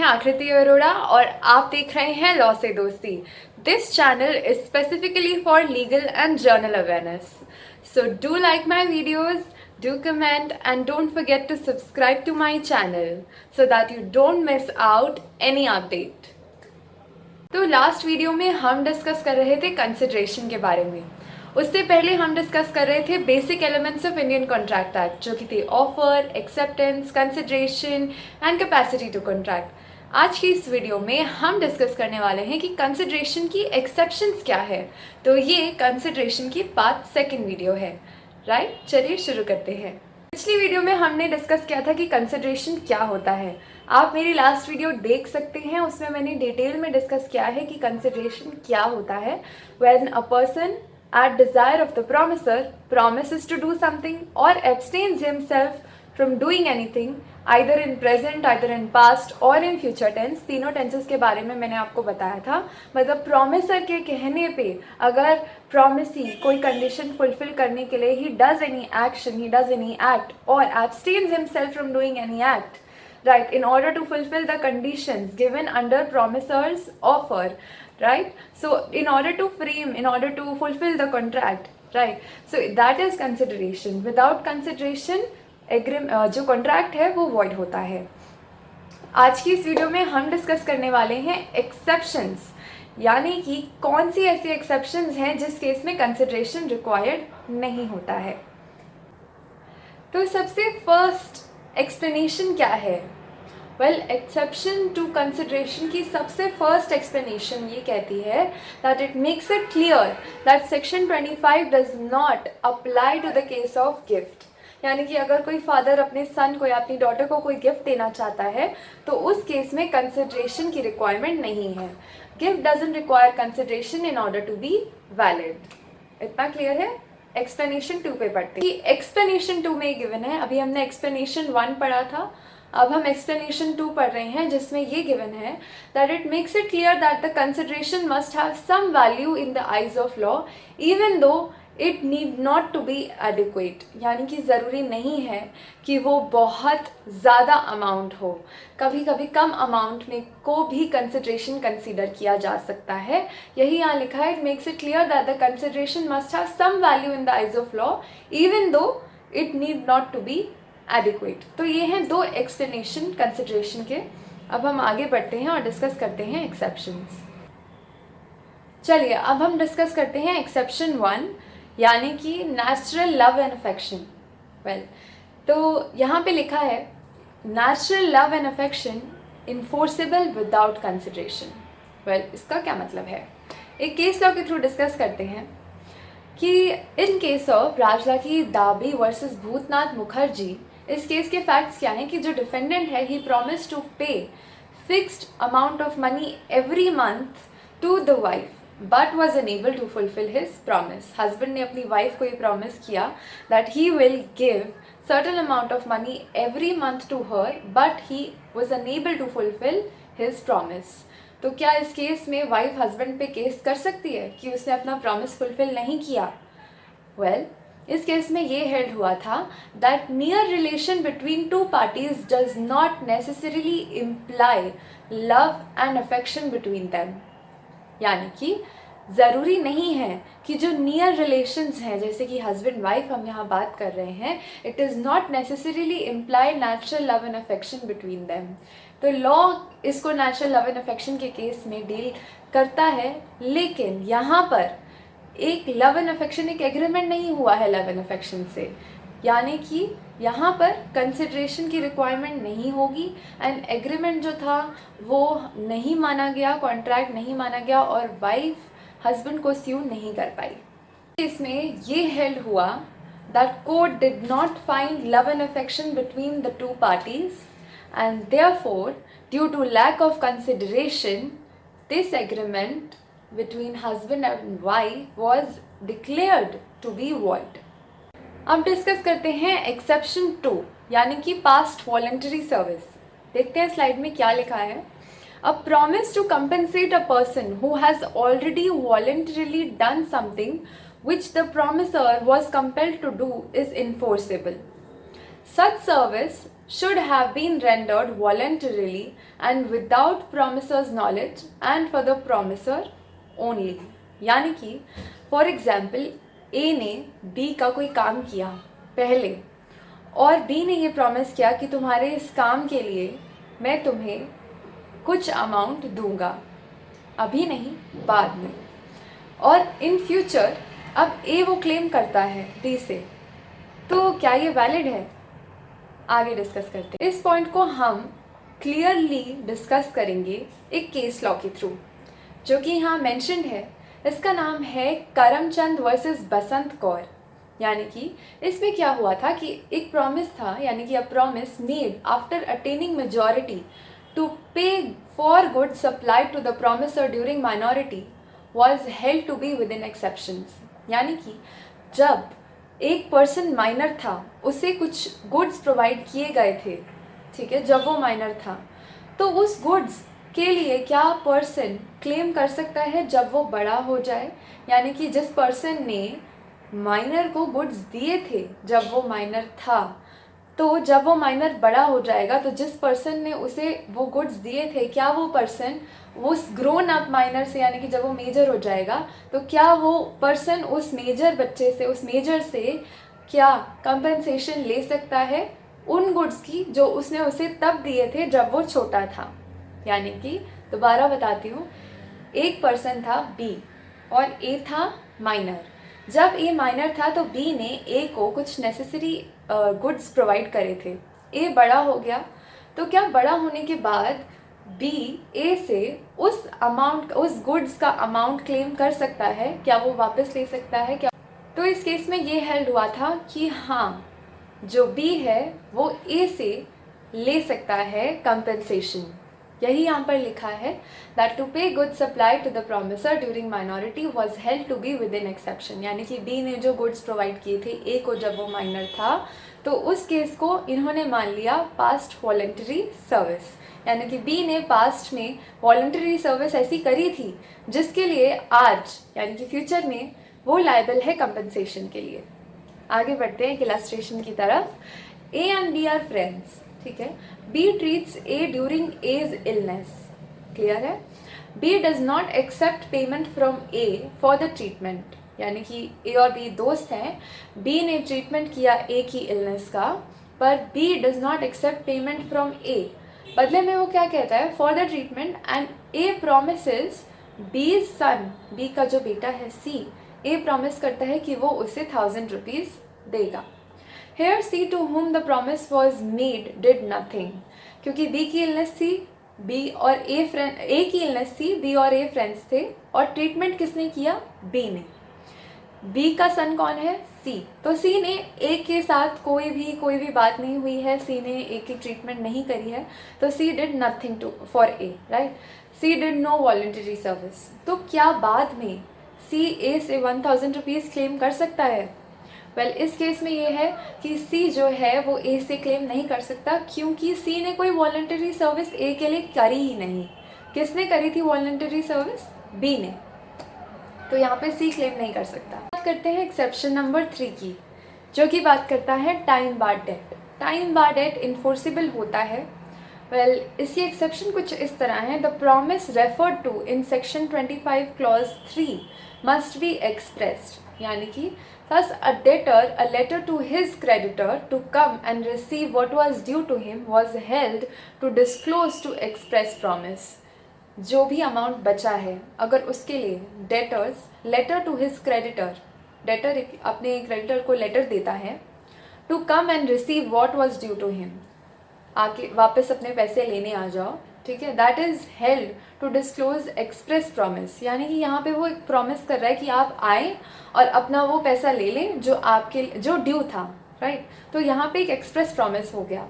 हैं आकृति अरोड़ा और आप देख रहे हैं लॉ से दोस्ती। This channel is specifically for legal and journal awareness. So do like my videos, do comment and don't forget to subscribe to my channel so that you don't miss out any update। तो last video में हम discuss कर रहे थे consideration के बारे में। उससे पहले हम डिस्कस कर रहे थे basic elements of Indian contract act, जो कि थे offer, acceptance, consideration and capacity to contract. आज की इस वीडियो में हम डिस्कस करने वाले हैं कि कंसिडरेशन की एक्सेप्शंस क्या है। तो ये कंसिडरेशन की पार्ट सेकंड वीडियो है, राइट? चलिए शुरू करते हैं। पिछली वीडियो में हमने डिस्कस किया था कि कंसिडरेशन क्या होता है। आप मेरी लास्ट वीडियो देख सकते हैं, उसमें मैंने डिटेल में डिस्कस किया है कि कंसिडरेशन क्या होता है। When a person at desire of the promisor promises to do something or abstains himself from doing anything either in present, either in past or in future tense। तीनों tenses के बारे में मैंने आपको बताया था। मतलब प्रॉमिसर के कहने पे अगर प्रॉमिसी कोई कंडीशन फुलफिल करने के लिए he does any action, he does any act or abstains himself from doing any act, right, in order to fulfill the conditions given under promisor's offer, right? So in order to frame, in order to fulfill the contract, right, so that is consideration। without consideration जो contract है वो void होता है। आज की इस video में हम डिस्कस करने वाले हैं एक्सेप्शंस, यानी कि कौन सी ऐसी एक्सेप्शंस हैं जिस केस में कंसिडरेशन रिक्वायर्ड नहीं होता है। तो सबसे फर्स्ट एक्सप्लेनेशन क्या है? वेल, एक्सेप्शन टू कंसिडरेशन की सबसे फर्स्ट एक्सप्लेनेशन ये कहती है that it makes it clear that section 25 does not apply to the case of gift. यानी कि अगर कोई फादर अपने सन को या अपनी डॉटर को कोई गिफ्ट देना चाहता है तो उस केस में कंसिडरेशन की रिक्वायरमेंट नहीं है। Gift doesn't require consideration in order to be valid. इतना क्लियर है? एक्सप्लेनेशन 2 पे पढ़ते हैं। एक्सप्लेनेशन 2 में गिवन है, अभी हमने एक्सप्लेनेशन 1 पढ़ा था, अब हम एक्सप्लेनेशन 2 पढ़ रहे हैं, जिसमें ये गिवन है that it makes it clear that the consideration must have some value in the eyes of law even though it need not to be adequate. यानी कि ज़रूरी नहीं है कि वो बहुत ज़्यादा अमाउंट हो, कभी कभी कम अमाउंट में को भी कंसिडरेशन कंसीडर किया जा सकता है। यही यहाँ लिखा है, it makes it clear that the consideration must have some value in the eyes of law even though it need not to be adequate. तो ये हैं 2 एक्सप्लेनेशन कंसिडरेशन के। अब हम आगे बढ़ते हैं और डिस्कस करते हैं एक्सेप्शंस। चलिए अब हम डिस्कस करते हैं एक्सेप्शन 1, यानी कि natural love and affection. Well, तो यहाँ पे लिखा है natural love and affection enforceable without consideration. Well, इसका क्या मतलब है? एक केस लॉ के थ्रू डिस्कस करते हैं कि इन केस ऑफ राजलाकी दाबी वर्सेस भूतनाथ मुखर्जी, इस केस के फैक्ट्स क्या हैं कि जो डिफेंडेंट है he promise to pay fixed amount of money every month to the wife but was unable to fulfil his promise. Husband ने अपनी वाइफ को ये प्रॉमिस किया that he will give certain amount of money every month to her but he was unable to fulfil his promise. तो क्या इस case में wife husband पे केस कर सकती है कि उसने अपना प्रॉमिस फुलफिल नहीं किया? वेल, इस केस में ये हेल्ड हुआ था that near relation between 2 parties does not necessarily imply love and affection between them. यानी कि ज़रूरी नहीं है कि जो नियर रिलेशंस हैं, जैसे कि हस्बैंड वाइफ हम यहाँ बात कर रहे हैं, it is not necessarily imply natural love and affection between them. तो लॉ इसको नेचुरल लव एंड अफेक्शन के केस में डील करता है, लेकिन यहाँ पर एक लव एंड अफेक्शन, एक एग्रीमेंट नहीं हुआ है लव एंड अफेक्शन से, यानी कि यहाँ पर कंसिडरेशन की रिक्वायरमेंट नहीं होगी एंड एग्रीमेंट जो था वो नहीं माना गया, कॉन्ट्रैक्ट नहीं माना गया और वाइफ हस्बैंड को स्यू नहीं कर पाई। इसमें ये हेल्ड हुआ that court did not find love and affection between the 2 parties and therefore due to lack of consideration this agreement between husband and wife was declared to be void। अब discuss करते हैं exception 2, यानी कि past voluntary service. देखते हैं slide में क्या लिखा है। A promise to compensate a person who has already voluntarily done something which the promisor was compelled to do is enforceable। Such service should have been rendered voluntarily and without promisor's knowledge and for the promisor only. यानी कि for example ए ने B का कोई काम किया पहले और B ने ये प्रॉमिस किया कि तुम्हारे इस काम के लिए मैं तुम्हें कुछ अमाउंट दूंगा, अभी नहीं बाद में, और इन फ्यूचर अब ए वो क्लेम करता है बी से, तो क्या ये वैलिड है? आगे डिस्कस करते हैं। इस पॉइंट को हम क्लियरली डिस्कस करेंगे एक केस लॉ के थ्रू, जो कि यहाँ मेंशन्ड है। इसका नाम है करमचंद वर्सेस बसंत कौर। यानी कि इसमें क्या हुआ था कि एक प्रॉमिस था, यानी कि a promise made after attaining majority to pay for good supplied to the promisor during minority was held to be within exceptions. यानी कि जब एक पर्सन माइनर था, उसे कुछ गुड्स प्रोवाइड किए गए थे, ठीक है, जब वो माइनर था, तो उस गुड्स के लिए क्या पर्सन क्लेम कर सकता है जब वो बड़ा हो जाए? यानी कि जिस पर्सन ने माइनर को गुड्स दिए थे जब वो माइनर था, तो जब वो माइनर बड़ा हो जाएगा तो जिस पर्सन ने उसे वो गुड्स दिए थे, क्या वो पर्सन उस ग्रोन अप माइनर से, यानी कि जब वो मेजर हो जाएगा तो क्या वो पर्सन उस मेजर बच्चे से, उस मेजर से क्या कंपनसेशन ले सकता है उन गुड्स की जो उसने उसे तब दिए थे जब वो छोटा था? यानी कि दोबारा बताती हूँ, एक पर्सन था बी और ए था माइनर। जब ए माइनर था तो बी ने ए को कुछ नेसेसरी गुड्स प्रोवाइड करे थे। ए बड़ा हो गया, तो क्या बड़ा होने के बाद बी ए से उस अमाउंट, उस गुड्स का अमाउंट क्लेम कर सकता है? क्या वो वापस ले सकता है क्या? तो इस केस में ये हेल्ड हुआ था कि हाँ, जो बी है वो ए से ले सकता है कंपेंसेशन। यही यहाँ पर लिखा है that to pay goods supplied to the promisor during minority was held to be within exception. यानी कि बी ने जो गुड्स प्रोवाइड किए थे ए को जब वो माइनर था, तो उस केस को इन्होंने मान लिया पास्ट वॉलंटरी सर्विस। यानी कि बी ने पास्ट में वॉलंटरी सर्विस ऐसी करी थी जिसके लिए आज, यानी कि फ्यूचर में, वो लायबल है कंपनसेशन के लिए। आगे बढ़ते हैं एक इलस्ट्रेशन की तरफ। A and B are friends, ठीक है। B treats A during A's illness, clear है। B does not accept payment from A for the treatment, यानी कि A और B दोस्त हैं। B ने ट्रीटमेंट किया A की इलनेस का, पर B does not accept payment from A। बदले में वो क्या कहता है? For the treatment and A promises B's son, B का जो बेटा है C, A प्रॉमिस करता है कि वो उसे 1000 रुपीज़ देगा। Here C to whom the promise was made did nothing, क्योंकि B की इलनेस थी, B और A की इलनेस थी, B और A फ्रेंड्स थे, और ट्रीटमेंट किसने किया? B ने। B का सन कौन है? C। तो C ने A के साथ कोई भी बात नहीं हुई है, C ने A की ट्रीटमेंट नहीं करी है, तो C did nothing to for A, right? C did no voluntary service। तो क्या बाद में C A से 1000 रुपीज़ क्लेम कर सकता है? इस केस में ये है कि C जो है वो A से क्लेम नहीं कर सकता, क्योंकि C ने कोई वॉलंटरी सर्विस A के लिए करी ही नहीं। किसने करी थी वॉलंटरी सर्विस? B ने। तो यहाँ पे C क्लेम नहीं कर सकता। बात करते हैं एक्सेप्शन नंबर 3 की, जो कि बात करता है time bar debt. Time bar debt enforceable होता है। इसकी एक्सेप्शन कुछ इस तरह है। The promise referred to in section 25 clause 3 must be expressed, यानी कि thus a debtor a letter to his creditor to come and receive what was due to him was held to disclose to express promise। जो भी amount बचा है, अगर उसके लिए debtor's letter to his creditor, debtor अपने creditor को letter देता है to come and receive what was due to him, आके वापस अपने पैसे लेने आ जाओ, ठीक है, that is held to disclose express promise. यानी कि यहाँ पे वो एक प्रॉमिस कर रहा है कि आप आए और अपना वो पैसा ले लें जो ड्यू था, राइट। तो यहाँ पे एक एक्सप्रेस प्रॉमिस हो गया।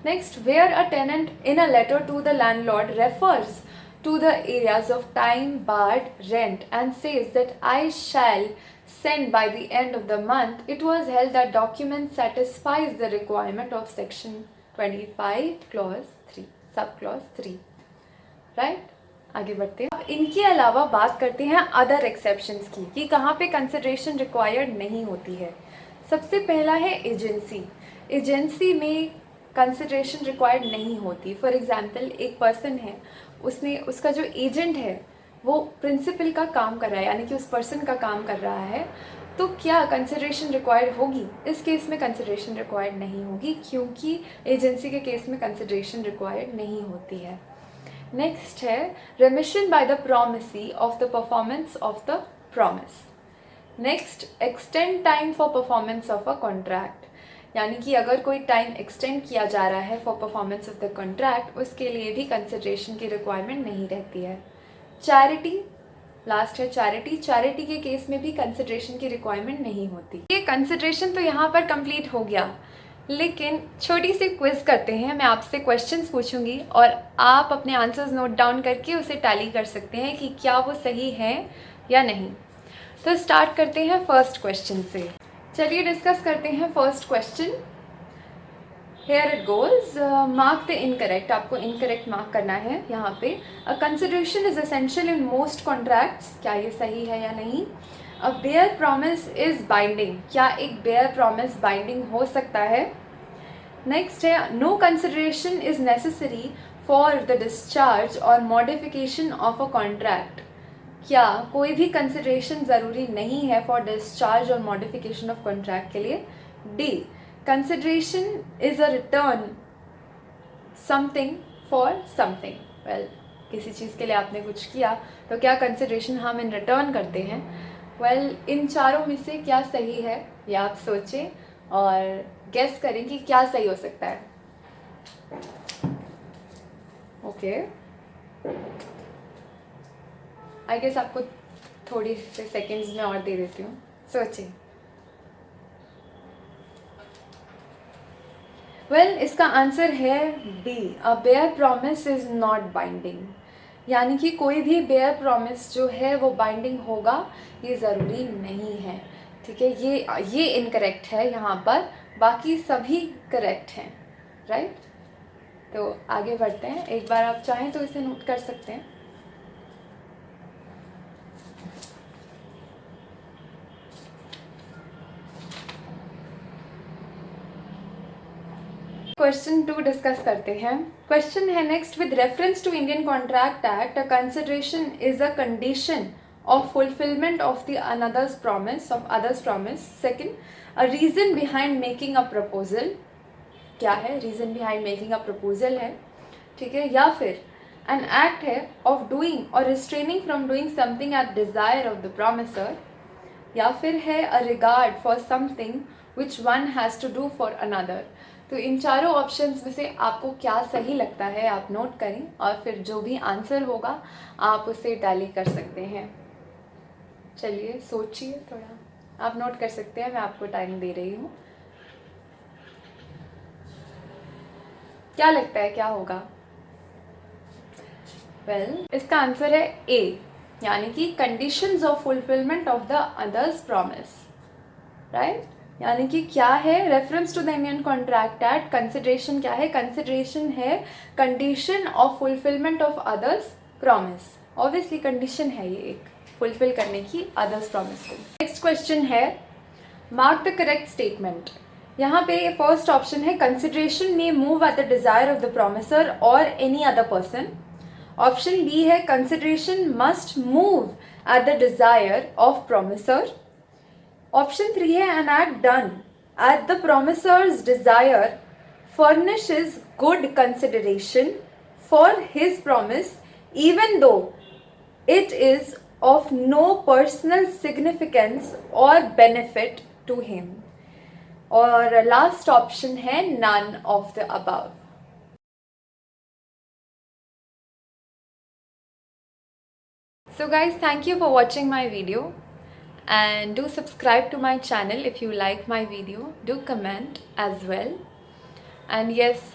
Next, where a tenant in a letter to the landlord refers to the areas of time barred rent and says that I shall send by the end of the month, it was held that document satisfies the requirement of section 25 clause 3 sub clause 3, right। आगे बढ़ते हैं। अब इनके अलावा बात करते हैं other exceptions की, कि कहाँ पे कंसिडरेशन रिक्वायर्ड नहीं होती है। सबसे पहला है एजेंसी। एजेंसी में कंसिडरेशन रिक्वायर्ड नहीं होती। फॉर एग्जांपल एक पर्सन है, उसका जो एजेंट है वो प्रिंसिपल का काम कर रहा है, यानी कि उस पर्सन का काम कर रहा है, तो क्या कंसिडरेशन रिक्वायर्ड होगी? इस केस में कंसिडरेशन रिक्वायर्ड नहीं होगी, क्योंकि एजेंसी के केस में कंसिडरेशन रिक्वायर्ड नहीं होती है। नेक्स्ट है रेमिशन by the promisee of the performance of the promise. Next, extend time for performance of a contract, यानी कि अगर कोई टाइम एक्सटेंड किया जा रहा है for performance of the contract, उसके लिए भी कंसिडरेशन की रिक्वायरमेंट नहीं रहती है। चैरिटी, लास्ट है चैरिटी। चैरिटी के केस में भी कंसिडरेशन की रिक्वायरमेंट नहीं होती। ये कंसिडरेशन तो यहाँ पर कंप्लीट हो गया, लेकिन छोटी सी क्विज करते हैं। मैं आपसे क्वेश्चंस पूछूंगी और आप अपने आंसर्स नोट डाउन करके उसे टैली कर सकते हैं कि क्या वो सही है या नहीं। तो स्टार्ट करते हैं फर्स्ट क्वेश्चन से। चलिए डिस्कस करते हैं first question. Here it goes, mark the incorrect. आपको इनकरेक्ट मार्क करना है यहाँ पे। A consideration is essential in most contracts, क्या ये सही है या नहीं? A bare promise is binding, क्या एक बेयर प्रॉमिस बाइंडिंग हो सकता है? नेक्स्ट है no consideration is necessary for the discharge और मॉडिफिकेशन ऑफ अ कॉन्ट्रैक्ट, क्या कोई भी कंसिडरेशन ज़रूरी नहीं है फॉर डिस्चार्ज और मॉडिफिकेशन ऑफ कॉन्ट्रैक्ट के लिए? D, consideration is a return something for something. Well, किसी चीज़ के लिए आपने कुछ किया तो क्या कंसिडरेशन हम इन रिटर्न करते हैं? वेल, इन चारों में से क्या सही है ये आप सोचें और गेस करें कि क्या सही हो सकता है। ओके, आई गेस आपको थोड़ी से सेकेंड्स में और दे देती हूँ, सोचें। वेल, इसका आंसर है B, a bare promise is not binding, यानी कि कोई भी बेयर प्रॉमिस जो है वो बाइंडिंग होगा ये ज़रूरी नहीं है। ठीक है, ये इनकरेक्ट है यहाँ पर, बाकी सभी करेक्ट हैं, राइट? तो आगे बढ़ते हैं। एक बार आप चाहें तो इसे नोट कर सकते हैं। क्वेश्चन 2 डिस्कस करते हैं। क्वेश्चन है next, with reference to Indian contract act, a consideration is a condition of fulfillment of the another's promise, of others promise. Second, a reason behind making a proposal, क्या है? reason behind making a proposal है, ठीक है? या फिर an act है of doing or restraining from doing something at desire of the promiser, या फिर है a regard for something which one has to do for another। तो इन चारों ऑप्शंस में से आपको क्या सही लगता है आप नोट करें और फिर जो भी आंसर होगा आप उसे टैली कर सकते हैं। चलिए सोचिए थोड़ा, आप नोट कर सकते हैं, मैं आपको टाइम दे रही हूँ। क्या लगता है क्या होगा? वेल, इसका आंसर है ए, यानी कि conditions of fulfillment of the others promise, right? यानी कि क्या है? Reference to the Indian contract act, consideration क्या है? कंसिडरेशन है condition of fulfillment of others promise. Obviously condition है ये एक फुलफिल करने की अदर्स प्रॉमिस को। नेक्स्ट क्वेश्चन है, मार्क द करेक्ट स्टेटमेंट। यहाँ पे फर्स्ट ऑप्शन है कंसिडरेशन में move at the desire of the promisor और any other person. Option B है consideration must move at the desire of promisor. Option 3 है an act done at the promisor's desire furnishes good consideration for his promise even though it is of no personal significance or benefit to him। और last option है none of the above। So guys, thank you for watching my video and do subscribe to my channel if you like my video. Do comment as well and yes,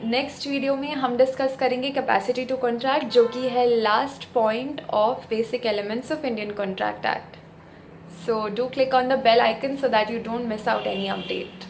next video में हम discuss करेंगे capacity to contract, जो कि है last point of basic elements of Indian contract act. So do click on the bell icon so that you don't miss out any update.